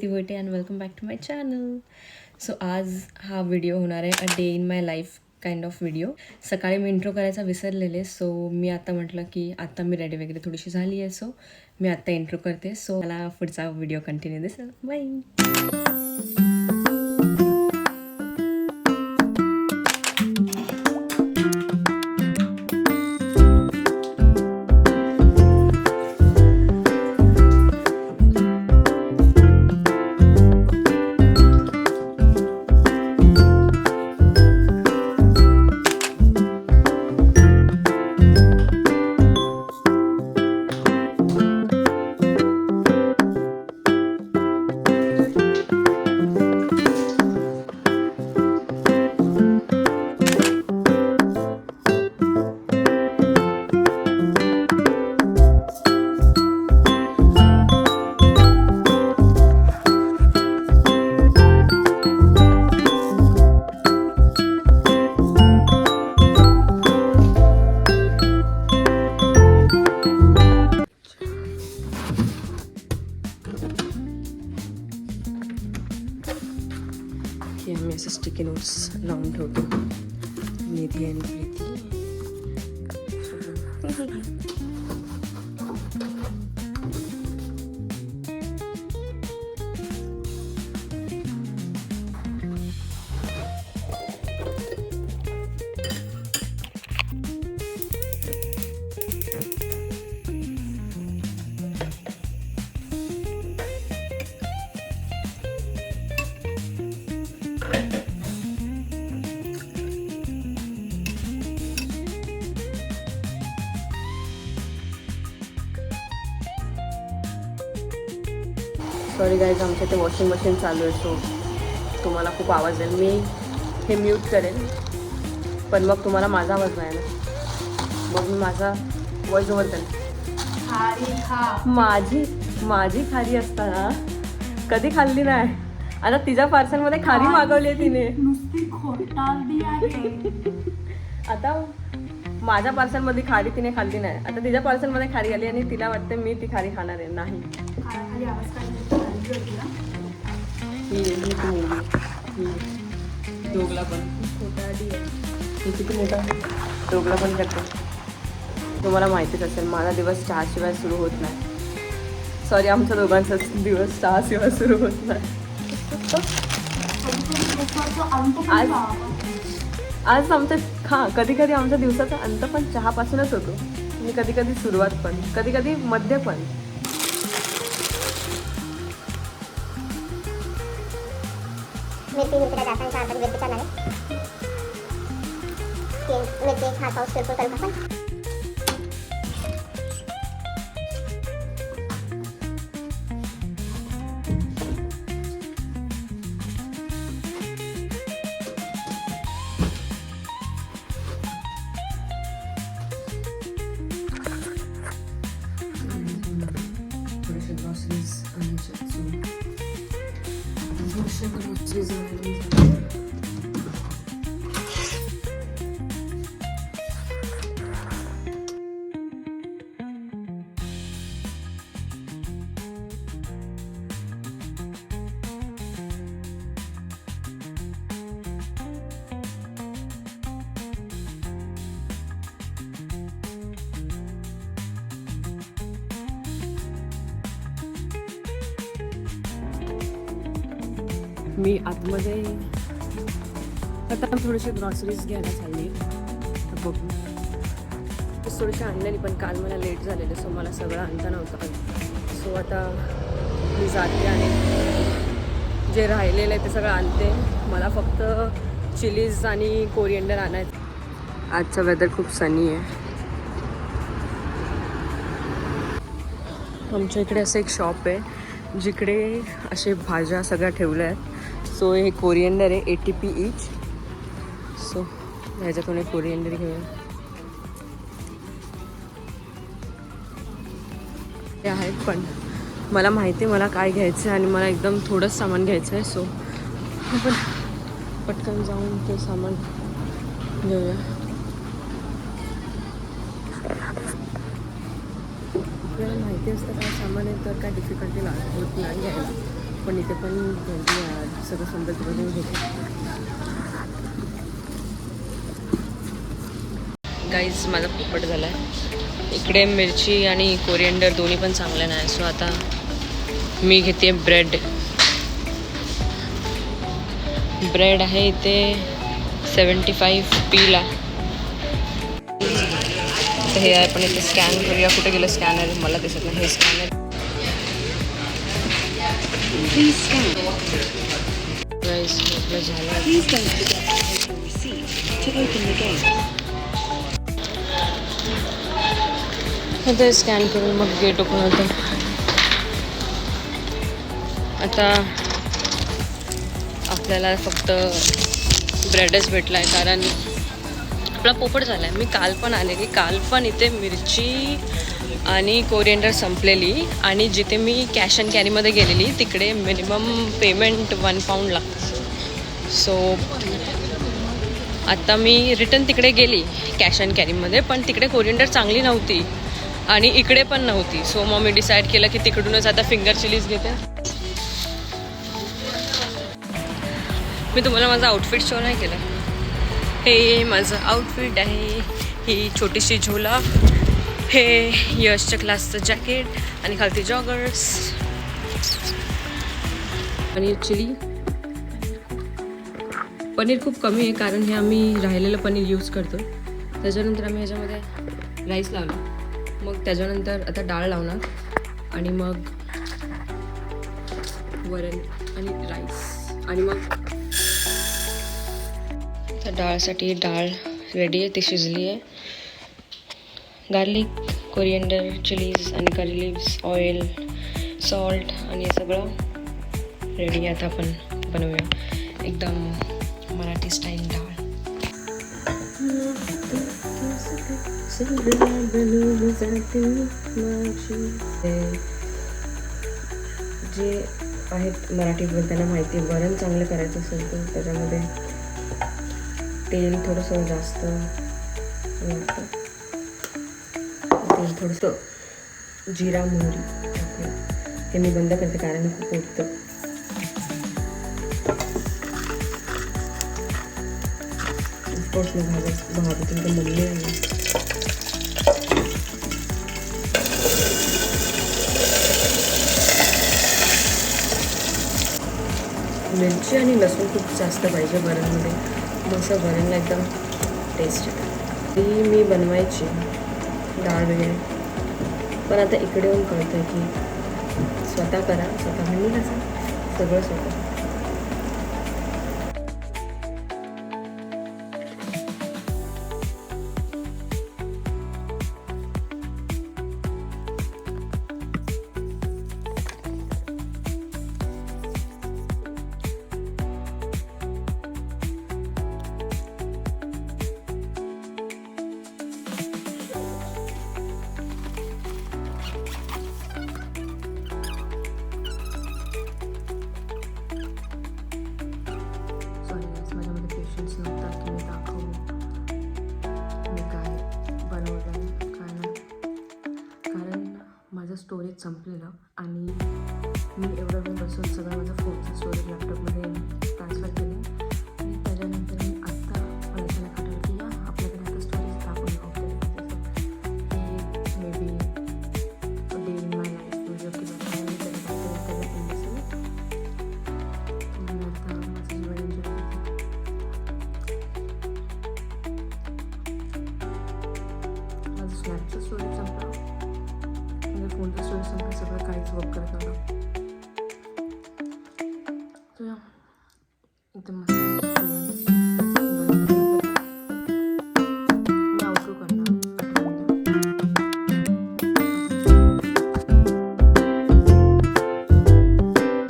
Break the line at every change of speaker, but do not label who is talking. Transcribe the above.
Preeti Vote and welcome back to my channel. So आज हा video होणार आहे a day in my life kind of video. सकाळी मी इंट्रो करायचा विसरलेले, सो मी आता म्हटलं की आता मी रेडी वगैरे थोडीशी झाली आहे, सो मी आत्ता इंट्रो करते. सो मला पुढचा व्हिडिओ कंटिन्यू दिसेल. बाय. की आम्ही असं स्टिकी नोट्स लावून ठेवतो, निधी आणि प्रीती. सॉरी गाईज, आमच्या ते वॉशिंग मशीन चालू आहे, सो तुम्हाला खूप आवाज येईल. मी हे म्यूट करेन, पण मग तुम्हाला माझा आवाज नाही ना, मग मी माझा वॉइस ओव्हर करेन. माझी खारी असताना कधी खाल्ली नाही. आता तिच्या पार्सलमध्ये खारी मागवली आहे तिने. आता माझ्या पार्सलमध्ये खारी तिने खाल्ली नाही, आता तिच्या पार्सलमध्ये खारी आली आणि तिला वाटते मी ती खारी खाणार आहे. नाही, दोघला पण किती मोठा दोघला पण करतो. तुम्हाला माहितीच असेल माझा दिवस चहाशिवाय सुरू होत नाही. सॉरी, आमच्या दोघांचाच दिवस चहाशिवाय सुरू होत नाही. आज आमचं कधी कधी आमच्या दिवसाचा अंत पण चहापासूनच होतो, आणि कधी कधी सुरुवात पण, कधी कधी मध्य पण.
मिरची जाता आता मिरची करणार आहे. मिरची एक हात पाऊस करतो तर आपण
थोडेसे ग्रॉसरीज मी आतमध्ये आता थोडीशी ग्रॉसरीज घ्यायला चालली आहे. बघू, थोडीशी आणलेली, पण काल मला लेट झालेलं, सो मला सगळं आणता नव्हतं. सो आता मी जाते आणि जे राहिलेलं आहे ते सगळं आणते. मला फक्त चिलीज आणि कोरिएंडर आणायचं. आजचं वेदर खूप सनी आहे. आमच्या इकडे असं एक शॉप आहे जिकडे असे भाज्या सगळ्या ठेवल्या आहेत. सो हे कोरिएंडर आहे, 80 p ईच. सो ह्याच्यातून एक कोरिएंडर घेऊया. ते आहेत, पण मला माहिती आहे मला काय घ्यायचं आहे आणि मला एकदम थोडंच सामान घ्यायचं आहे. सो आपण पटकन जाऊन ते सामान घेऊया. आपल्याला माहिती असतं काय सामान आहे तर काय डिफिकल्टी होत नाही घ्यायला. पण इथे पण भेंडी आहे, सगळं समुद्रामध्ये भेटते. गाईज माझा पोपट झाला आहे. इकडे मिरची आणि कोरिएंडर दोन्ही पण चांगल्या नाही. सो आता मी घेते ब्रेड. ब्रेड आहे इथे 75 पीला. तर हे आपण इथे स्कॅन करूया. कुठे गेलं स्कॅनर, मला दिसत नाही. हे स्कॅनर गाईज आपलं झालं. आता स्कॅन करून मग गेट ओपन होतं. आता आपल्याला फक्त ब्रेडच भेटला आहे, कारण आपला पोपट झाला आहे. मी काल पण आलेली, काल पण इथे मिरची आणि कोरिएंडर संपलेली, आणि जिथे मी कॅश अँड कॅरीमध्ये गेलेली तिकडे मिनिमम पेमेंट 1 पाऊंड लागतं. सो आता मी रिटर्न तिकडे गेली कॅश अँड कॅरीमध्ये, पण तिकडे कोरिएंडर चांगली नव्हती आणि इकडे पण नव्हती. सो मग मी डिसाईड केलं की तिकडूनच आता फिंगर चिलीज घेते. मी तुम्हाला माझा आउटफिट शो नाही केला. हे माझं आउटफिट आहे. ही छोटीशी झोला, हे यशच्या क्लासचं जॅकेट आणि खालती जॉगर्स. पनीर चिली. पनीर खूप कमी आहे, कारण हे आम्ही राहिलेलं पनीर यूज करतो. त्याच्यानंतर आम्ही ह्याच्यामध्ये राईस लावला, मग त्याच्यानंतर आता डाळ लावणार, आणि मग वरण आणि राईस, आणि मग तर डाळसाठी डाळ रेडी आहे, ती शिजली आहे. गार्लिक, कोरिएंडर, चिलीज आणि करी लिव्स, ऑइल, सॉल्ट आणि हे सगळं रेडी आहे. आता आपण बनवूया एकदम मराठी स्टाईल डाळ. जे आहेत मराठीमध्ये त्यांना माहिती आहे, वरण चांगलं करायचं असेल तर त्याच्यामध्ये तेल थोडंसं जास्त लागतं. तेल थोडंसं जिरा मोहरी टाकूया. हे मी बंद करते कारण खूप उठतं. ऑफकोर्स मी भाजत तुमचं मम्मी आहे. मिरची आणि लसूण खूप जास्त पाहिजे वरणमध्ये, मग असं वरणला एकदम टेस्ट येतं. ती मी बनवायची डाळ वगैरे, पण आता इकडे येऊन कळतं आहे की स्वतः करा, स्वतः म्हणून कसं सगळं स्वतः. माझ्यामध्ये पेशन्स नव्हता की मी दाखवू मी काय बनवलं काय नाही, कारण माझं स्टोरेज संपलेलं आणि मी एवढं वेळ बसून सगळं माझं फोनचं स्टोरेज लॅपटॉपमध्ये ट्रान्सफर केलं. आणि त्याच्यानंतर मी आत्ता मला लक्षात आलं की आपल्याकडे आता स्टोरेज टाकून option may be day in my life video किंवा काही तरी टाकून दिसेल. मी आता माझं जीवन एन्जॉय करते. माझं स्नॅपचं स्टोरेज संपलं, म्हणजे फोनचं स्टोरेज संपलं, सगळं काहीच वर्क करत नव्हतं.